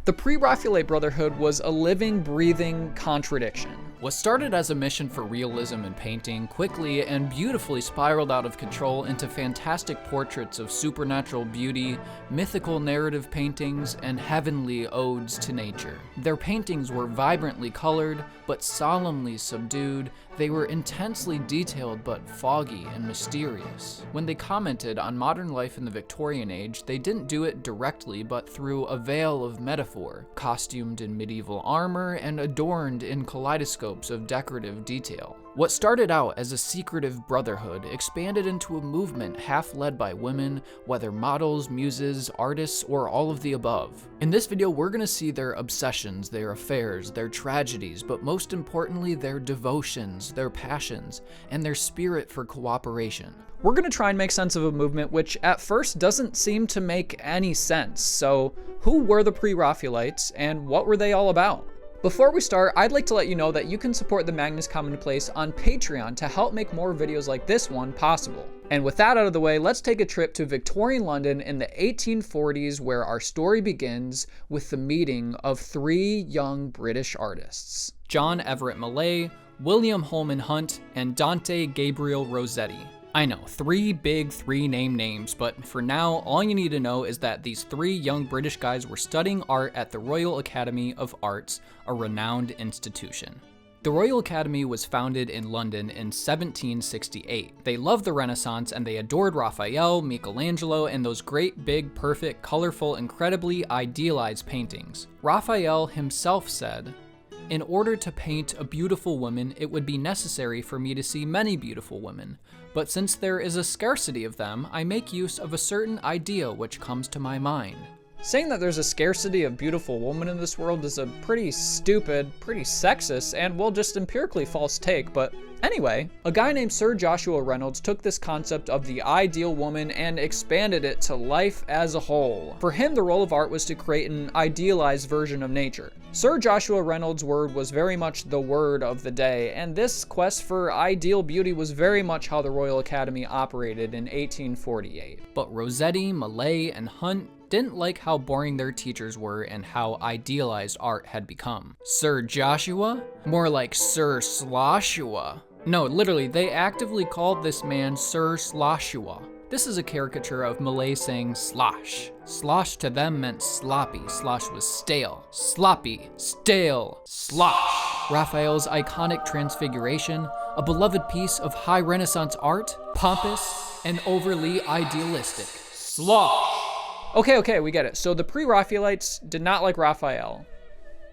The Pre-Raphaelite Brotherhood was a living, breathing contradiction. What started as a mission for realism in painting quickly and beautifully spiraled out of control into fantastic portraits of supernatural beauty, mythical narrative paintings, and heavenly odes to nature. Their paintings were vibrantly colored, but solemnly subdued. They were intensely detailed but foggy and mysterious. When they commented on modern life in the Victorian age, they didn't do it directly but through a veil of metaphor, costumed in medieval armor and adorned in kaleidoscopes of decorative detail. What started out as a secretive brotherhood expanded into a movement half led by women, whether models, muses, artists, or all of the above. In this video, we're going to see their obsessions, their affairs, their tragedies, but most importantly, their devotions, their passions, and their spirit for cooperation. We're going to try and make sense of a movement which at first doesn't seem to make any sense. So, who were the Pre-Raphaelites and what were they all about? Before we start, I'd like to let you know that you can support the Magnus Commonplace on Patreon to help make more videos like this one possible. And with that out of the way, let's take a trip to Victorian London in the 1840s, where our story begins with the meeting of three young British artists: John Everett Millais, William Holman Hunt, and Dante Gabriel Rossetti. I know, three name names, but for now, all you need to know is that these three young British guys were studying art at the Royal Academy of Arts, a renowned institution. The Royal Academy was founded in London in 1768. They loved the Renaissance and they adored Raphael, Michelangelo, and those great, big, perfect, colorful, incredibly idealized paintings. Raphael himself said, "In order to paint a beautiful woman, it would be necessary for me to see many beautiful women. But since there is a scarcity of them, I make use of a certain idea which comes to my mind." Saying that there's a scarcity of beautiful women in this world is a pretty stupid, pretty sexist, and well, just empirically false take, but anyway, a guy named Sir Joshua Reynolds took this concept of the ideal woman and expanded it to life as a whole. For him, the role of art was to create an idealized version of nature. Sir Joshua Reynolds' word was very much the word of the day, and this quest for ideal beauty was very much how the Royal Academy operated in 1848. But Rossetti, Millais, and Hunt didn't like how boring their teachers were and how idealized art had become. Sir Joshua? More like Sir Sloshua. No, literally, they actively called this man Sir Sloshua. This is a caricature of Millais saying slosh. Slosh to them meant sloppy. Slosh was stale. Sloppy, stale, slosh. Raphael's iconic Transfiguration, a beloved piece of high Renaissance art, pompous and overly idealistic. Slosh. Okay, we get it. So the Pre-Raphaelites did not like Raphael.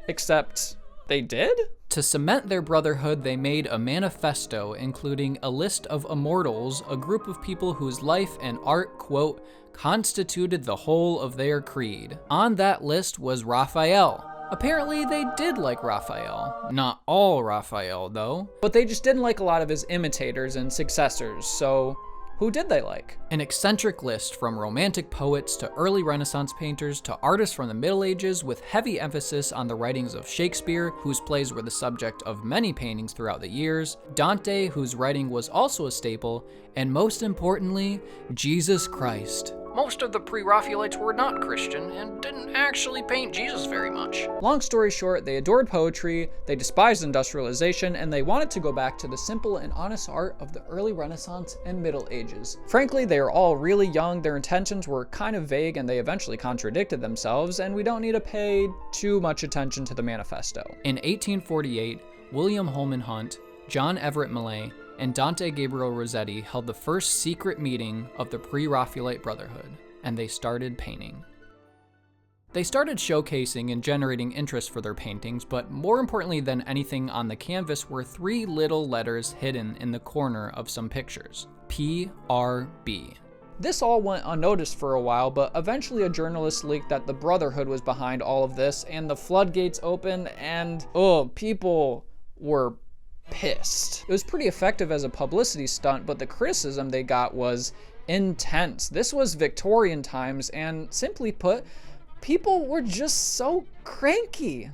Except they did? To cement their brotherhood, they made a manifesto including a list of immortals, a group of people whose life and art, quote, constituted the whole of their creed. On that list was Raphael. Apparently they did like Raphael. Not all Raphael, though. But they just didn't like a lot of his imitators and successors, so who did they like? An eccentric list from Romantic poets to early Renaissance painters to artists from the Middle Ages, with heavy emphasis on the writings of Shakespeare, whose plays were the subject of many paintings throughout the years, Dante, whose writing was also a staple, and most importantly, Jesus Christ. Most of the Pre-Raphaelites were not Christian and didn't actually paint Jesus very much. Long story short, they adored poetry, they despised industrialization, and they wanted to go back to the simple and honest art of the early Renaissance and Middle Ages. Frankly, they are all really young, their intentions were kind of vague, and they eventually contradicted themselves, and we don't need to pay too much attention to the Manifesto. In 1848, William Holman Hunt, John Everett Millais, and Dante Gabriel Rossetti held the first secret meeting of the Pre-Raphaelite Brotherhood, and they started painting. They started showcasing and generating interest for their paintings, but more importantly than anything on the canvas were three little letters hidden in the corner of some pictures: PRB. This all went unnoticed for a while, but eventually a journalist leaked that the Brotherhood was behind all of this, and the floodgates opened, and people were pissed. It was pretty effective as a publicity stunt, but the criticism they got was intense. This was Victorian times, and simply put, people were just so cranky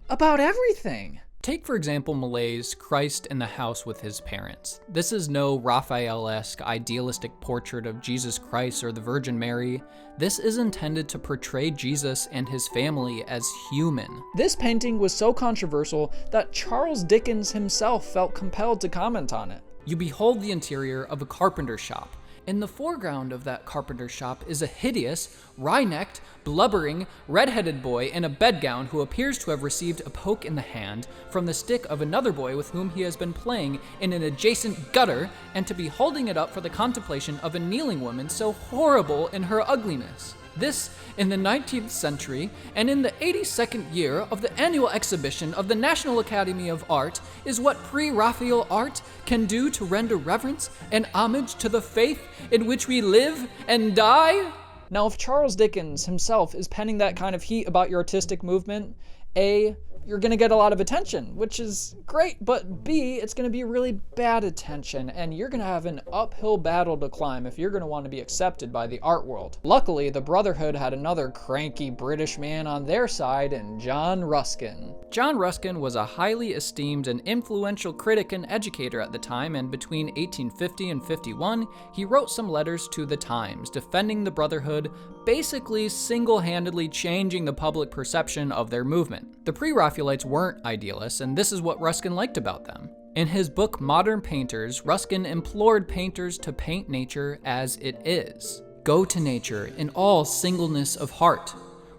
about everything. Take, for example, Millet's Christ in the House with His Parents. This is no Raphael-esque idealistic portrait of Jesus Christ or the Virgin Mary. This is intended to portray Jesus and his family as human. This painting was so controversial that Charles Dickens himself felt compelled to comment on it. You behold the interior of a carpenter shop. In the foreground of that carpenter shop is a hideous, wry-necked, blubbering, red-headed boy in a bedgown who appears to have received a poke in the hand from the stick of another boy with whom he has been playing in an adjacent gutter, and to be holding it up for the contemplation of a kneeling woman so horrible in her ugliness. This, in the 19th century, and in the 82nd year of the annual exhibition of the National Academy of Art, is what Pre-Raphael art can do to render reverence and homage to the faith in which we live and die? Now, if Charles Dickens himself is penning that kind of heat about your artistic movement, A, you're gonna get a lot of attention, which is great, but B, it's gonna be really bad attention, and you're gonna have an uphill battle to climb if you're gonna want to be accepted by the art world. Luckily, the Brotherhood had another cranky British man on their side in John Ruskin. John Ruskin was a highly esteemed and influential critic and educator at the time, and between 1850 and 51, he wrote some letters to the Times defending the Brotherhood, basically single-handedly changing the public perception of their movement. The Pre-Raphaelites weren't idealists, and this is what Ruskin liked about them. In his book Modern Painters, Ruskin implored painters to paint nature as it is. Go to nature in all singleness of heart,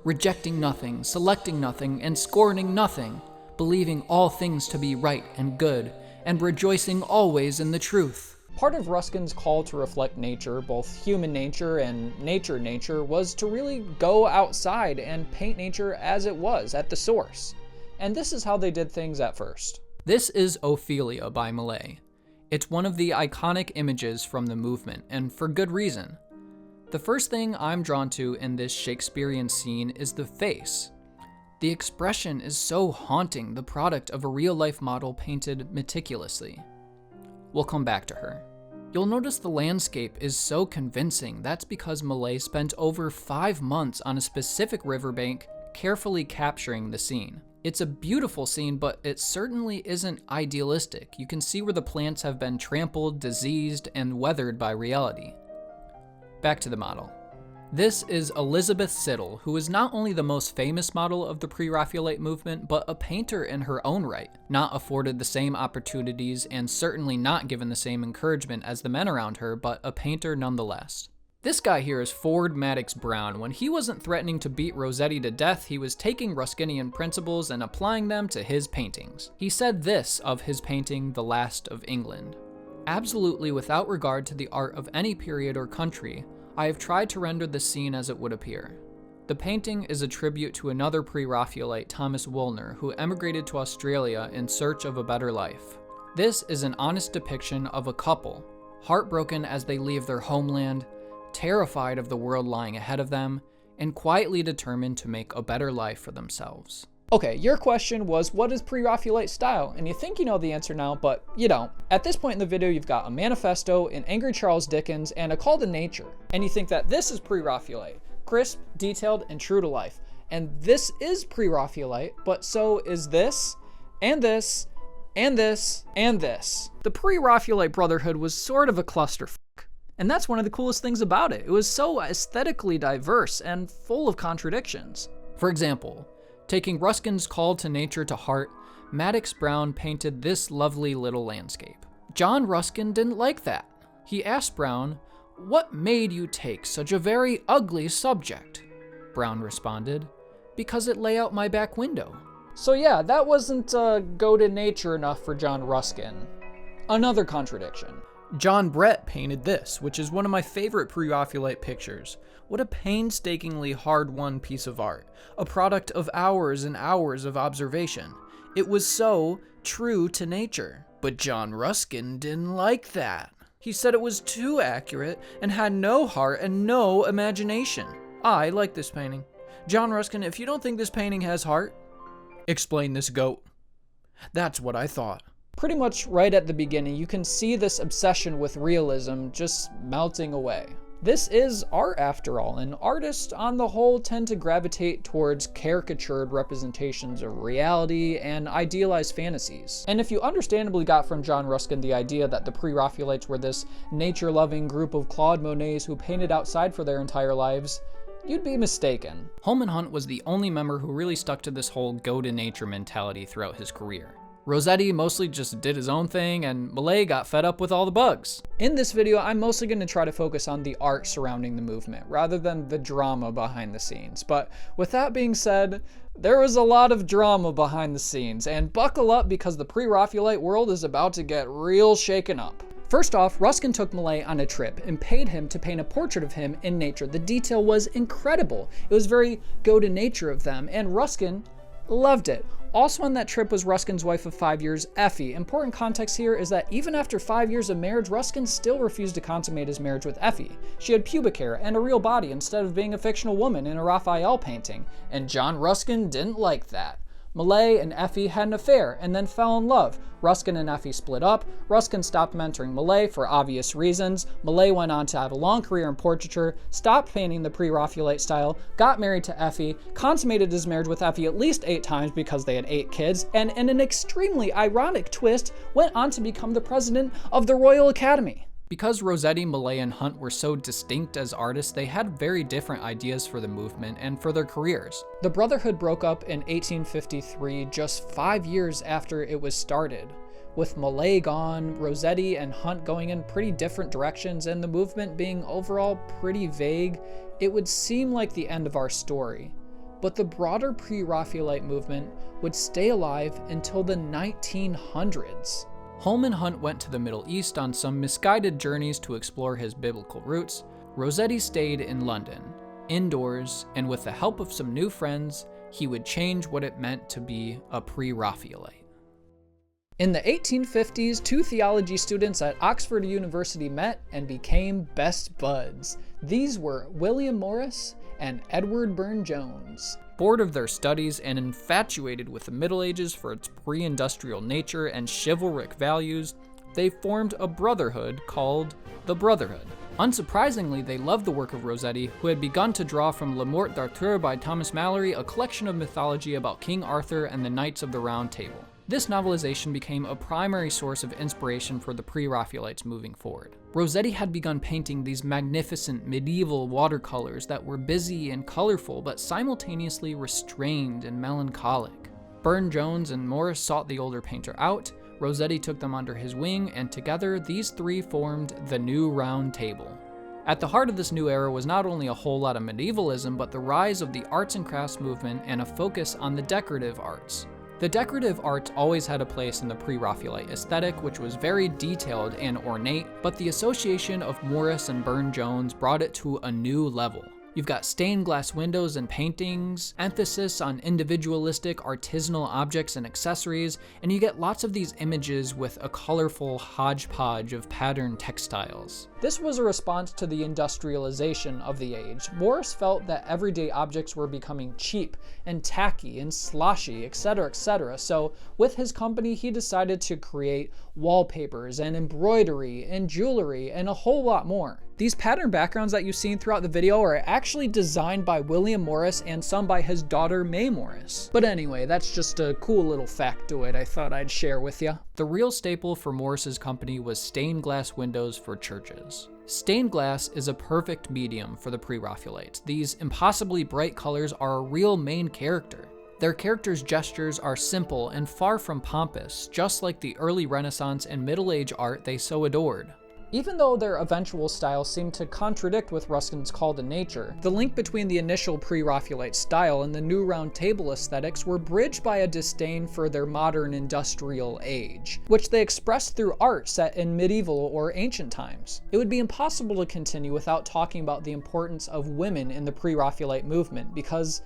rejecting nothing, selecting nothing, and scorning nothing, believing all things to be right and good, and rejoicing always in the truth. Part of Ruskin's call to reflect nature, both human nature and nature, was to really go outside and paint nature as it was at the source. And this is how they did things at first. This is Ophelia by Millet. It's one of the iconic images from the movement, and for good reason. The first thing I'm drawn to in this Shakespearean scene is the face. The expression is so haunting, the product of a real-life model painted meticulously. We'll come back to her. You'll notice the landscape is so convincing. That's because Millet spent over 5 months on a specific riverbank carefully capturing the scene. It's a beautiful scene, but it certainly isn't idealistic. You can see where the plants have been trampled, diseased, and weathered by reality. Back to the model. This is Elizabeth Siddal, who is not only the most famous model of the Pre-Raphaelite movement, but a painter in her own right, not afforded the same opportunities and certainly not given the same encouragement as the men around her, but a painter nonetheless. This guy here is Ford Madox Brown. When he wasn't threatening to beat Rossetti to death, he was taking Ruskinian principles and applying them to his paintings. He said this of his painting, The Last of England: "Absolutely without regard to the art of any period or country, I have tried to render the scene as it would appear. The painting is a tribute to another Pre-Raphaelite, Thomas Woolner, who emigrated to Australia in search of a better life. This is an honest depiction of a couple, heartbroken as they leave their homeland, terrified of the world lying ahead of them, and quietly determined to make a better life for themselves." Okay, your question was, what is Pre-Raphaelite style? And you think you know the answer now, but you don't. At this point in the video, you've got a manifesto, an angry Charles Dickens, and a call to nature. And you think that this is Pre-Raphaelite, crisp, detailed, and true to life. And this is Pre-Raphaelite, but so is this, and this, and this, and this. The Pre-Raphaelite Brotherhood was sort of a clusterfuck. And that's one of the coolest things about it. It was so aesthetically diverse and full of contradictions. For example, taking Ruskin's call to nature to heart, Madox Brown painted this lovely little landscape. John Ruskin didn't like that. He asked Brown, "What made you take such a very ugly subject?" Brown responded, "Because it lay out my back window." So yeah, that wasn't go to nature enough for John Ruskin. Another contradiction. John Brett painted this, which is one of my favorite Pre-Raphaelite pictures. What a painstakingly hard-won piece of art, a product of hours and hours of observation. It was so true to nature. But John Ruskin didn't like that. He said it was too accurate and had no heart and no imagination. I like this painting. John Ruskin, if you don't think this painting has heart, explain this goat. That's what I thought. Pretty much right at the beginning, you can see this obsession with realism just melting away. This is art after all, and artists on the whole tend to gravitate towards caricatured representations of reality and idealized fantasies. And if you understandably got from John Ruskin the idea that the Pre-Raphaelites were this nature-loving group of Claude Monets who painted outside for their entire lives, you'd be mistaken. Holman Hunt was the only member who really stuck to this whole go-to-nature mentality throughout his career. Rossetti mostly just did his own thing, and Millet got fed up with all the bugs. In this video, I'm mostly going to try to focus on the art surrounding the movement, rather than the drama behind the scenes. But with that being said, there was a lot of drama behind the scenes, and buckle up because the Pre-Raphaelite world is about to get real shaken up. First off, Ruskin took Millet on a trip and paid him to paint a portrait of him in nature. The detail was incredible. It was very go-to-nature of them, and Ruskin loved it. Also on that trip was Ruskin's wife of 5 years, Effie. Important context here is that even after 5 years of marriage, Ruskin still refused to consummate his marriage with Effie. She had pubic hair and a real body instead of being a fictional woman in a Raphael painting, and John Ruskin didn't like that. Millet and Effie had an affair and then fell in love. Ruskin and Effie split up. Ruskin stopped mentoring Millet for obvious reasons. Millet went on to have a long career in portraiture, stopped painting the Pre-Raphaelite style, got married to Effie, consummated his marriage with Effie at least 8 times because they had 8 kids, and in an extremely ironic twist, went on to become the president of the Royal Academy. Because Rossetti, Millet, and Hunt were so distinct as artists, they had very different ideas for the movement and for their careers. The Brotherhood broke up in 1853, just 5 years after it was started. With Millet gone, Rossetti and Hunt going in pretty different directions, and the movement being overall pretty vague, it would seem like the end of our story. But the broader Pre-Raphaelite movement would stay alive until the 1900s. Holman Hunt went to the Middle East on some misguided journeys to explore his biblical roots. Rossetti stayed in London, indoors, and with the help of some new friends, he would change what it meant to be a Pre-Raphaelite. In the 1850s, 2 theology students at Oxford University met and became best buds. These were William Morris and Edward Burne-Jones. Bored of their studies and infatuated with the Middle Ages for its pre-industrial nature and chivalric values, they formed a brotherhood called the Brotherhood. Unsurprisingly, they loved the work of Rossetti, who had begun to draw from Le Morte d'Arthur by Thomas Malory, a collection of mythology about King Arthur and the Knights of the Round Table. This novelization became a primary source of inspiration for the Pre-Raphaelites moving forward. Rossetti had begun painting these magnificent medieval watercolors that were busy and colorful, but simultaneously restrained and melancholic. Burne-Jones and Morris sought the older painter out, Rossetti took them under his wing, and together these 3 formed the New Round Table. At the heart of this new era was not only a whole lot of medievalism, but the rise of the arts and crafts movement and a focus on the decorative arts. The decorative arts always had a place in the Pre-Raphaelite aesthetic, which was very detailed and ornate, but the association of Morris and Burne-Jones brought it to a new level. You've got stained glass windows and paintings, emphasis on individualistic artisanal objects and accessories, and you get lots of these images with a colorful hodgepodge of patterned textiles. This was a response to the industrialization of the age. Morris felt that everyday objects were becoming cheap and tacky and sloshy, etc., so with his company he decided to create wallpapers and embroidery and jewelry and a whole lot more. These pattern backgrounds that you've seen throughout the video are actually designed by William Morris and some by his daughter May Morris. But anyway, that's just a cool little factoid I thought I'd share with you. The real staple for Morris's company was stained glass windows for churches. Stained glass is a perfect medium for the Pre-Raphaelites. These impossibly bright colors are a real main character. Their characters' gestures are simple and far from pompous, just like the early Renaissance and Middle Age art they so adored. Even though their eventual style seemed to contradict with Ruskin's call to nature, the link between the initial Pre-Raphaelite style and the New Round Table aesthetics were bridged by a disdain for their modern industrial age, which they expressed through art set in medieval or ancient times. It would be impossible to continue without talking about the importance of women in the Pre-Raphaelite movement because,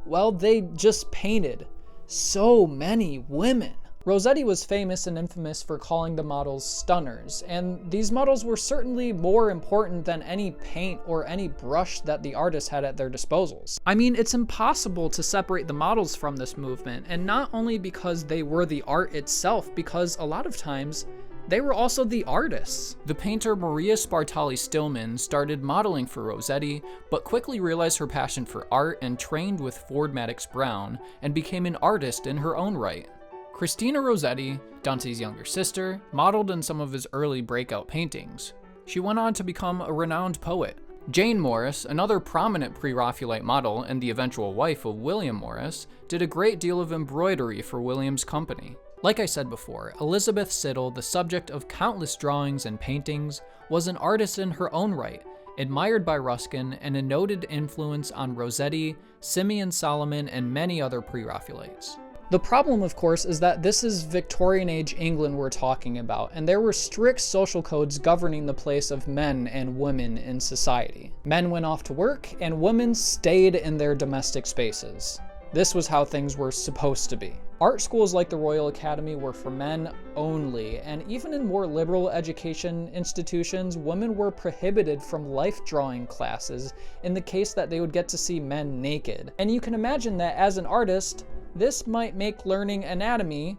well, they just painted so many women. Rossetti was famous and infamous for calling the models stunners, and these models were certainly more important than any paint or any brush that the artists had at their disposals. I mean, it's impossible to separate the models from this movement, and not only because they were the art itself, because a lot of times they were also the artists. The painter Maria Spartali Stillman started modeling for Rossetti, but quickly realized her passion for art and trained with Ford Madox Brown and became an artist in her own right. Christina Rossetti, Dante's younger sister, modeled in some of his early breakout paintings. She went on to become a renowned poet. Jane Morris, another prominent Pre-Raphaelite model and the eventual wife of William Morris, did a great deal of embroidery for William's company. Like I said before, Elizabeth Siddal, the subject of countless drawings and paintings, was an artist in her own right, admired by Ruskin and a noted influence on Rossetti, Simeon Solomon, and many other Pre-Raphaelites. The problem, of course, is that this is Victorian age England we're talking about, and there were strict social codes governing the place of men and women in society. Men went off to work, and women stayed in their domestic spaces. This was how things were supposed to be. Art schools like the Royal Academy were for men only, and even in more liberal education institutions, women were prohibited from life drawing classes in the case that they would get to see men naked. And you can imagine that as an artist, this might make learning anatomy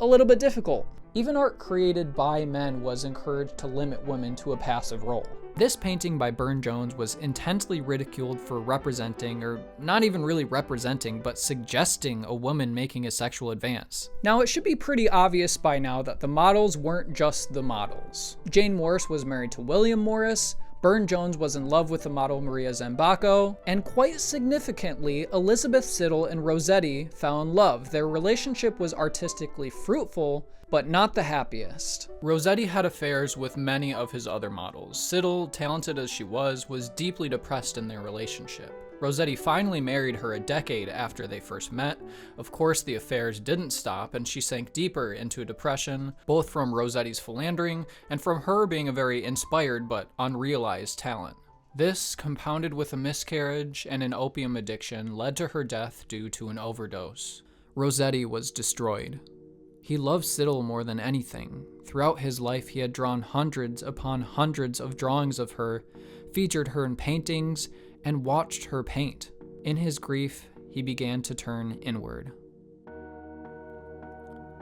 a little bit difficult. Even art created by men was encouraged to limit women to a passive role. This painting by Burne-Jones was intensely ridiculed for representing, or not even really representing, but suggesting a woman making a sexual advance. Now, it should be pretty obvious by now that the models weren't just the models. Jane Morris was married to William Morris, Burne-Jones was in love with the model Maria Zambacco, and quite significantly, Elizabeth Siddal and Rossetti fell in love. Their relationship was artistically fruitful, but not the happiest. Rossetti had affairs with many of his other models. Siddal, talented as she was deeply depressed in their relationship. Rossetti finally married her a decade after they first met. Of course, the affairs didn't stop, and she sank deeper into a depression, both from Rossetti's philandering and from her being a very inspired but unrealized talent. This, compounded with a miscarriage and an opium addiction, led to her death due to an overdose. Rossetti was destroyed. He loved Siddal more than anything. Throughout his life, he had drawn hundreds upon hundreds of drawings of her, featured her in paintings, and watched her paint. In his grief, he began to turn inward.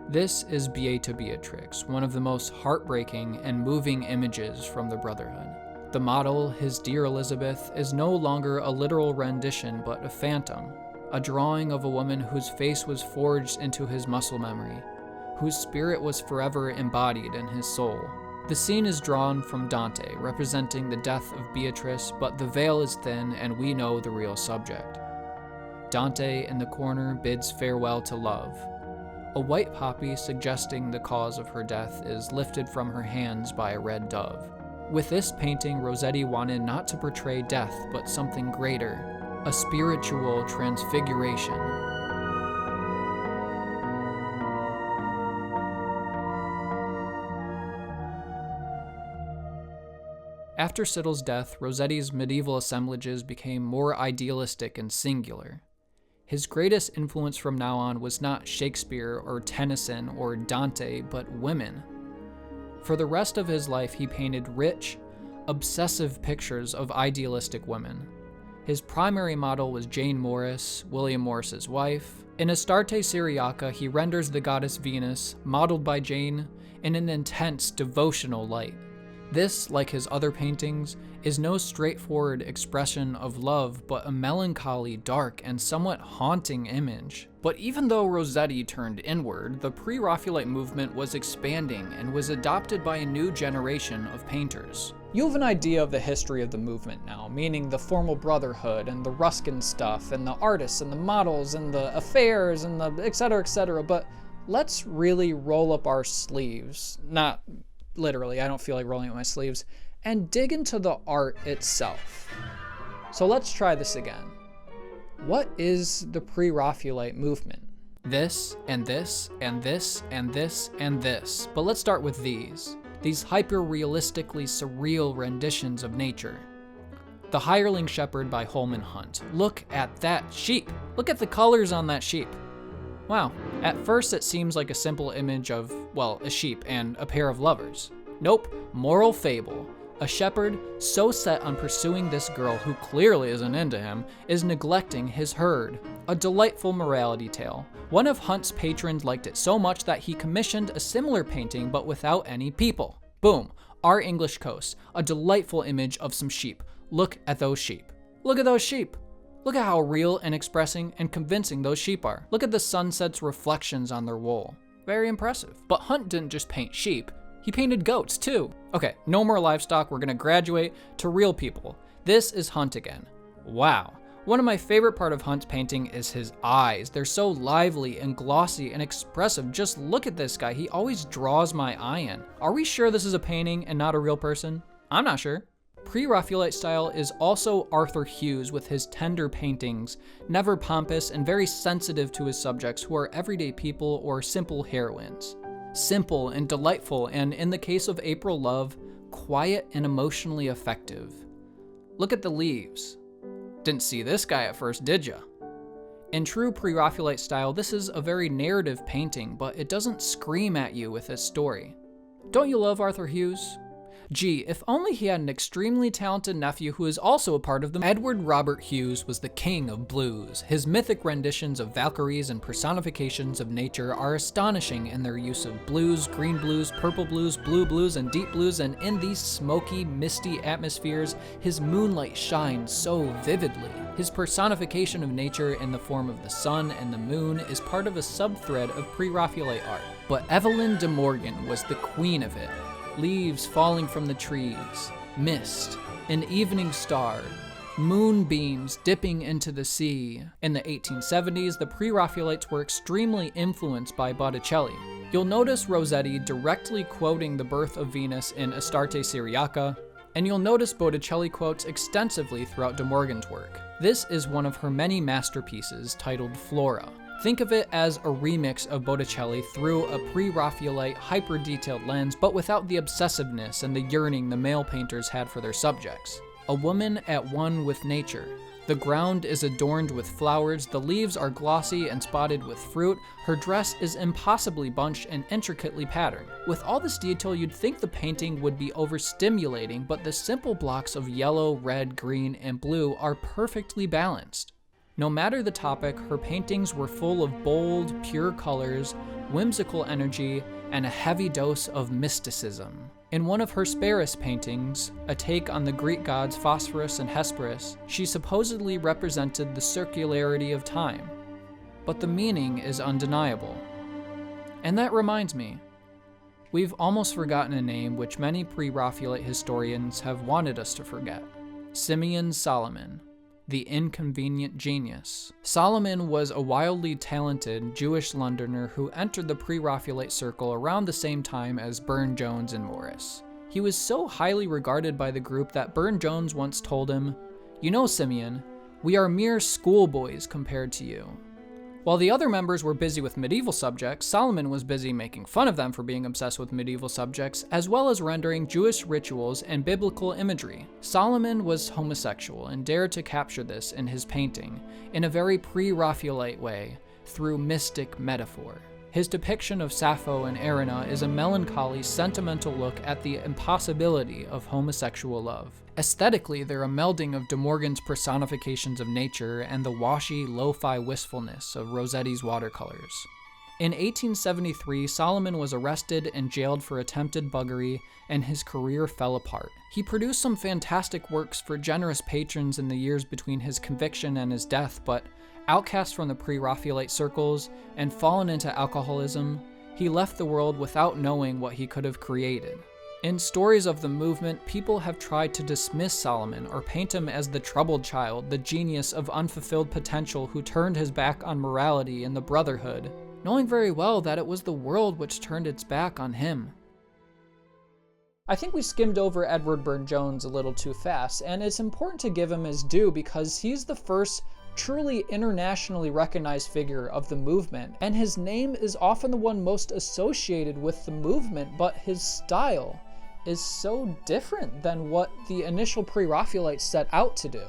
This is Beata Beatrix, one of the most heartbreaking and moving images from the Brotherhood. The model, his dear Elizabeth, is no longer a literal rendition, but a phantom, a drawing of a woman whose face was forged into his muscle memory, whose spirit was forever embodied in his soul. The scene is drawn from Dante, representing the death of Beatrice, but the veil is thin and we know the real subject. Dante, in the corner, bids farewell to love. A white poppy suggesting the cause of her death is lifted from her hands by a red dove. With this painting, Rossetti wanted not to portray death, but something greater, a spiritual transfiguration. After Siddal's death, Rossetti's medieval assemblages became more idealistic and singular. His greatest influence from now on was not Shakespeare or Tennyson or Dante, but women. For the rest of his life, he painted rich, obsessive pictures of idealistic women. His primary model was Jane Morris, William Morris's wife. In Astarte Syriaca, he renders the goddess Venus, modeled by Jane, in an intense devotional light. This, like his other paintings, is no straightforward expression of love, but a melancholy, dark, and somewhat haunting image. But even though Rossetti turned inward, the Pre-Raphaelite movement was expanding and was adopted by a new generation of painters. You have an idea of the history of the movement now, meaning the formal brotherhood and the Ruskin stuff and the artists and the models and the affairs and the etc., but let's really roll up our sleeves. Not literally, I don't feel like rolling up my sleeves, and dig into the art itself. So let's try this again. What is the Pre-Raphaelite movement? This, and this, and this, and this, and this. But let's start with these hyper-realistically surreal renditions of nature. The Hireling Shepherd by Holman Hunt. Look at that sheep! Look at the colors on that sheep! Wow, at first it seems like a simple image of, well, a sheep and a pair of lovers. Nope, moral fable. A shepherd, so set on pursuing this girl who clearly isn't into him, is neglecting his herd. A delightful morality tale. One of Hunt's patrons liked it so much that he commissioned a similar painting but without any people. Boom, our English coast. A delightful image of some sheep. Look at those sheep. Look at those sheep. Look at how real and expressing and convincing those sheep are. Look at the sunset's reflections on their wool. Very impressive. But Hunt didn't just paint sheep. He painted goats too. Okay, no more livestock, we're gonna graduate to real people. This is Hunt again. Wow. One of my favorite part of Hunt's painting is his eyes. They're so lively and glossy and expressive. Just look at this guy, he always draws my eye in. Are we sure this is a painting and not a real person? I'm not sure. Pre-Raphaelite style is also Arthur Hughes with his tender paintings, never pompous and very sensitive to his subjects who are everyday people or simple heroines. Simple and delightful, and in the case of April Love, quiet and emotionally effective. Look at the leaves. Didn't see this guy at first, did ya? In true Pre-Raphaelite style, this is a very narrative painting, but it doesn't scream at you with its story. Don't you love Arthur Hughes? Gee, if only he had an extremely talented nephew who is also a part of them. Edward Robert Hughes was the king of blues. His mythic renditions of Valkyries and personifications of nature are astonishing in their use of blues, green blues, purple blues, blue blues, and deep blues, and in these smoky, misty atmospheres, his moonlight shines so vividly. His personification of nature in the form of the sun and the moon is part of a sub-thread of Pre-Raphaelite art. But Evelyn de Morgan was the queen of it. Leaves falling from the trees, mist, an evening star, moonbeams dipping into the sea. In the 1870s, the Pre-Raphaelites were extremely influenced by Botticelli. You'll notice Rossetti directly quoting the birth of Venus in Astarte Syriaca, and you'll notice Botticelli quotes extensively throughout de Morgan's work. This is one of her many masterpieces titled Flora. Think of it as a remix of Botticelli through a Pre-Raphaelite hyper-detailed lens, but without the obsessiveness and the yearning the male painters had for their subjects. A woman at one with nature. The ground is adorned with flowers, the leaves are glossy and spotted with fruit, her dress is impossibly bunched and intricately patterned. With all this detail, you'd think the painting would be overstimulating, but the simple blocks of yellow, red, green, and blue are perfectly balanced. No matter the topic, her paintings were full of bold, pure colors, whimsical energy, and a heavy dose of mysticism. In one of her Sparus paintings, a take on the Greek gods Phosphorus and Hesperus, she supposedly represented the circularity of time. But the meaning is undeniable. And that reminds me, we've almost forgotten a name which many Pre-Raphaelite historians have wanted us to forget. Simeon Solomon. The inconvenient genius. Solomon was a wildly talented Jewish Londoner who entered the Pre-Raphaelite circle around the same time as Burne-Jones and Morris. He was so highly regarded by the group that Burne-Jones once told him, "You know, Simeon, we are mere schoolboys compared to you." While the other members were busy with medieval subjects, Solomon was busy making fun of them for being obsessed with medieval subjects, as well as rendering Jewish rituals and biblical imagery. Solomon was homosexual and dared to capture this in his painting, in a very Pre-Raphaelite way, through mystic metaphor. His depiction of Sappho and Erina is a melancholy, sentimental look at the impossibility of homosexual love. Aesthetically, they're a melding of de Morgan's personifications of nature and the washy, lo-fi wistfulness of Rossetti's watercolors. In 1873, Solomon was arrested and jailed for attempted buggery, and his career fell apart. He produced some fantastic works for generous patrons in the years between his conviction and his death, but outcast from the Pre-Raphaelite circles and fallen into alcoholism, he left the world without knowing what he could have created. In stories of the movement, people have tried to dismiss Solomon or paint him as the troubled child, the genius of unfulfilled potential who turned his back on morality and the brotherhood, knowing very well that it was the world which turned its back on him. I think we skimmed over Edward Burne-Jones a little too fast, and it's important to give him his due because he's the first truly internationally recognized figure of the movement, and his name is often the one most associated with the movement, but his style is so different than what the initial Pre-Raphaelites set out to do,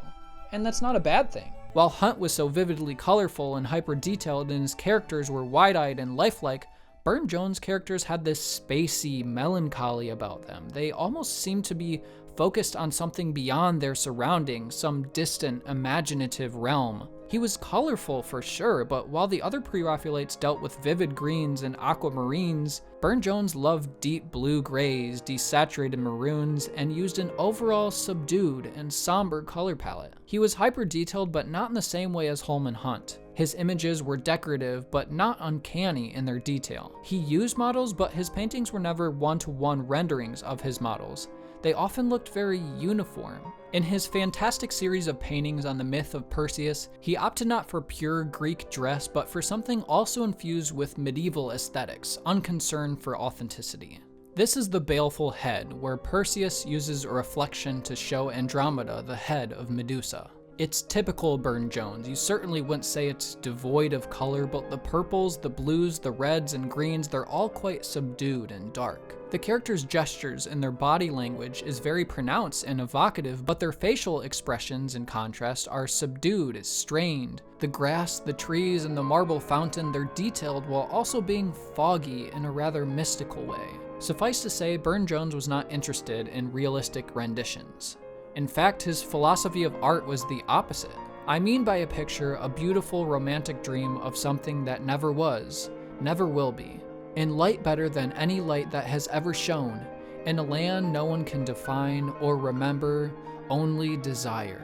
and that's not a bad thing. While Hunt was so vividly colorful and hyper-detailed and his characters were wide-eyed and lifelike, Burne-Jones' characters had this spacey melancholy about them. They almost seemed to be focused on something beyond their surroundings, some distant, imaginative realm. He was colorful for sure, but while the other Pre-Raphaelites dealt with vivid greens and aquamarines, Burne-Jones loved deep blue grays, desaturated maroons, and used an overall subdued and somber color palette. He was hyper-detailed, but not in the same way as Holman Hunt. His images were decorative, but not uncanny in their detail. He used models, but his paintings were never one-to-one renderings of his models. They often looked very uniform. In his fantastic series of paintings on the myth of Perseus, he opted not for pure Greek dress, but for something also infused with medieval aesthetics, unconcerned for authenticity. This is the baleful head, where Perseus uses a reflection to show Andromeda the head of Medusa. It's typical Burne-Jones. You certainly wouldn't say it's devoid of color, but the purples, the blues, the reds, and greens, they're all quite subdued and dark. The characters' gestures and their body language is very pronounced and evocative, but their facial expressions, in contrast, are subdued, strained. The grass, the trees, and the marble fountain, they're detailed while also being foggy in a rather mystical way. Suffice to say, Burne-Jones was not interested in realistic renditions. In fact, his philosophy of art was the opposite. I mean by a picture a beautiful romantic dream of something that never was, never will be, in light better than any light that has ever shone, in a land no one can define or remember, only desire.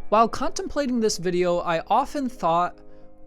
While contemplating this video, I often thought,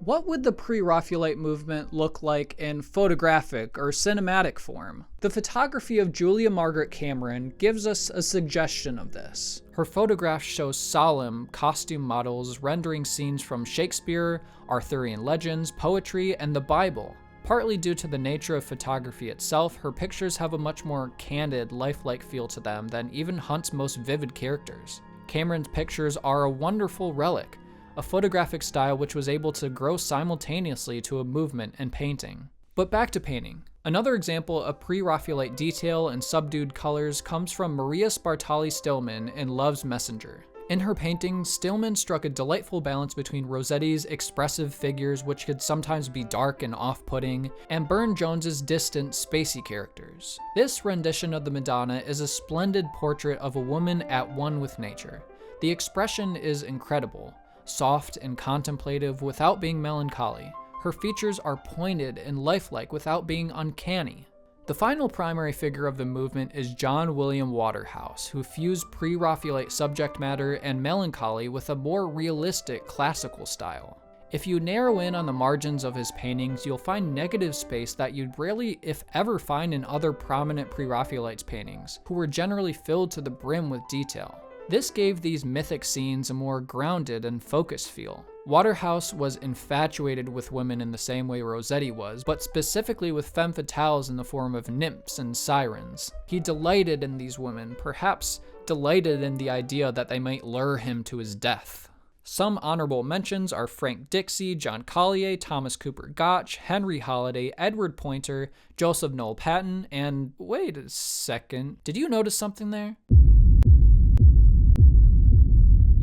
what would the Pre-Raphaelite movement look like in photographic or cinematic form? The photography of Julia Margaret Cameron gives us a suggestion of this. Her photographs show solemn costume models rendering scenes from Shakespeare, Arthurian legends, poetry, and the Bible. Partly due to the nature of photography itself, her pictures have a much more candid, lifelike feel to them than even Hunt's most vivid characters. Cameron's pictures are a wonderful relic, a photographic style which was able to grow simultaneously to a movement and painting. But back to painting. Another example of Pre-Raphaelite detail and subdued colors comes from Maria Spartali Stillman in Love's Messenger. In her painting, Stillman struck a delightful balance between Rossetti's expressive figures, which could sometimes be dark and off-putting, and Burne-Jones's distant, spacey characters. This rendition of the Madonna is a splendid portrait of a woman at one with nature. The expression is incredible, soft and contemplative without being melancholy. Her features are pointed and lifelike without being uncanny. The final primary figure of the movement is John William Waterhouse, who fused Pre-Raphaelite subject matter and melancholy with a more realistic classical style. If you narrow in on the margins of his paintings, you'll find negative space that you'd rarely, if ever, find in other prominent Pre-Raphaelites paintings, who were generally filled to the brim with detail. This gave these mythic scenes a more grounded and focused feel. Waterhouse was infatuated with women in the same way Rossetti was, but specifically with femme fatales in the form of nymphs and sirens. He delighted in these women, perhaps delighted in the idea that they might lure him to his death. Some honorable mentions are Frank Dixie, John Collier, Thomas Cooper Gotch, Henry Holiday, Edward Poynter, Joseph Noel Paton, and wait a second, did you notice something there?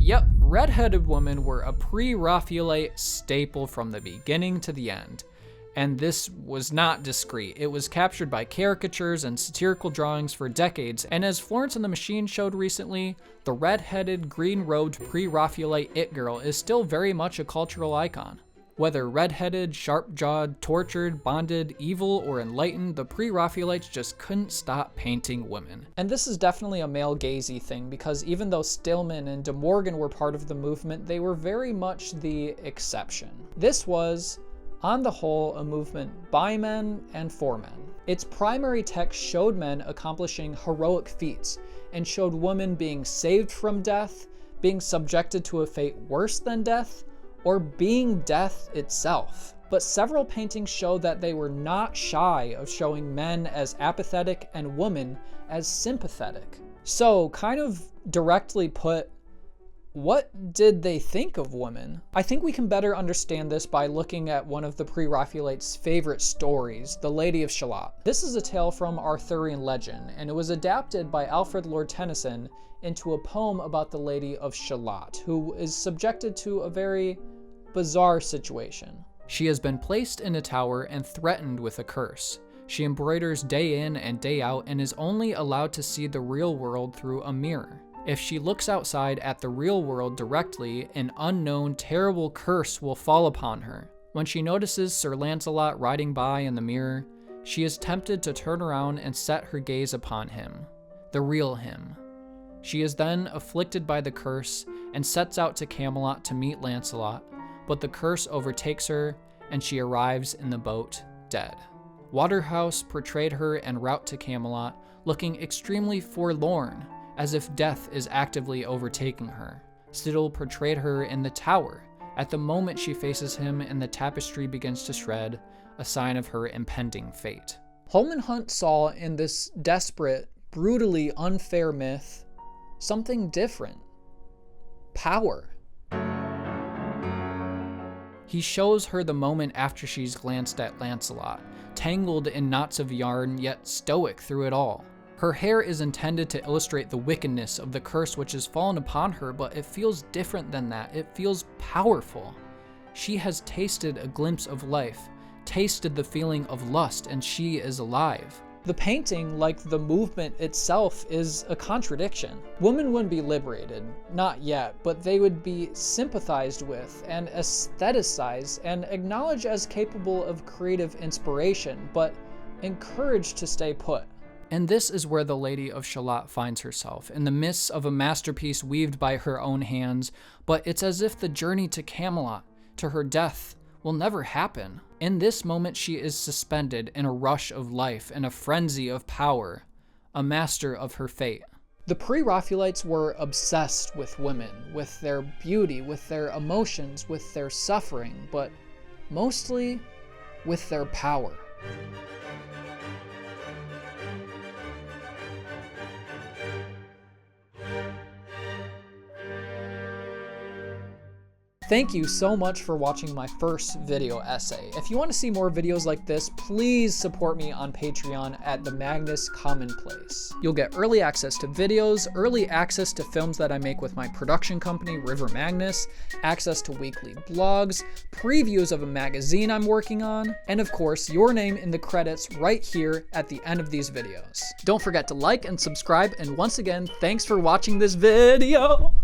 Yep, red-headed women were a Pre-Raphaelite staple from the beginning to the end. And this was not discreet. It was captured by caricatures and satirical drawings for decades, and as Florence and the Machine showed recently, the red-headed, green-robed Pre-Raphaelite it girl is still very much a cultural icon. Whether red-headed, sharp-jawed, tortured, bonded, evil, or enlightened, the Pre-Raphaelites just couldn't stop painting women. And this is definitely a male-gazy thing, because even though Stillman and De Morgan were part of the movement, they were very much the exception. This was, on the whole, a movement by men and for men. Its primary text showed men accomplishing heroic feats, and showed women being saved from death, being subjected to a fate worse than death, or being death itself. But several paintings show that they were not shy of showing men as apathetic and women as sympathetic. So, kind of directly put, what did they think of women? I think we can better understand this by looking at one of the Pre-Raphaelites' favorite stories, The Lady of Shalott. This is a tale from Arthurian legend, and it was adapted by Alfred Lord Tennyson into a poem about the Lady of Shalott, who is subjected to a very bizarre situation. She has been placed in a tower and threatened with a curse. She embroiders day in and day out and is only allowed to see the real world through a mirror. If she looks outside at the real world directly, an unknown, terrible curse will fall upon her. When she notices Sir Lancelot riding by in the mirror, she is tempted to turn around and set her gaze upon him, the real him. She is then afflicted by the curse and sets out to Camelot to meet Lancelot, but the curse overtakes her and she arrives in the boat dead. Waterhouse portrayed her en route to Camelot, looking extremely forlorn, as if death is actively overtaking her. Stidle portrayed her in The Tower, at the moment she faces him and the tapestry begins to shred, a sign of her impending fate. Holman Hunt saw in this desperate, brutally unfair myth something different. Power. He shows her the moment after she's glanced at Lancelot, tangled in knots of yarn yet stoic through it all. Her hair is intended to illustrate the wickedness of the curse which has fallen upon her, but it feels different than that. It feels powerful. She has tasted a glimpse of life, tasted the feeling of lust, and she is alive. The painting, like the movement itself, is a contradiction. Women wouldn't be liberated, not yet, but they would be sympathized with and aestheticized and acknowledged as capable of creative inspiration, but encouraged to stay put. And this is where the Lady of Shalott finds herself, in the midst of a masterpiece weaved by her own hands, but it's as if the journey to Camelot, to her death, will never happen. In this moment she is suspended in a rush of life, in a frenzy of power, a master of her fate. The Pre-Raphaelites were obsessed with women, with their beauty, with their emotions, with their suffering, but mostly with their power. Thank you so much for watching my first video essay. If you want to see more videos like this, please support me on Patreon at the Magnus Commonplace. You'll get early access to videos, early access to films that I make with my production company, River Magnus, access to weekly blogs, previews of a magazine I'm working on, and of course, your name in the credits right here at the end of these videos. Don't forget to like and subscribe, and once again, thanks for watching this video!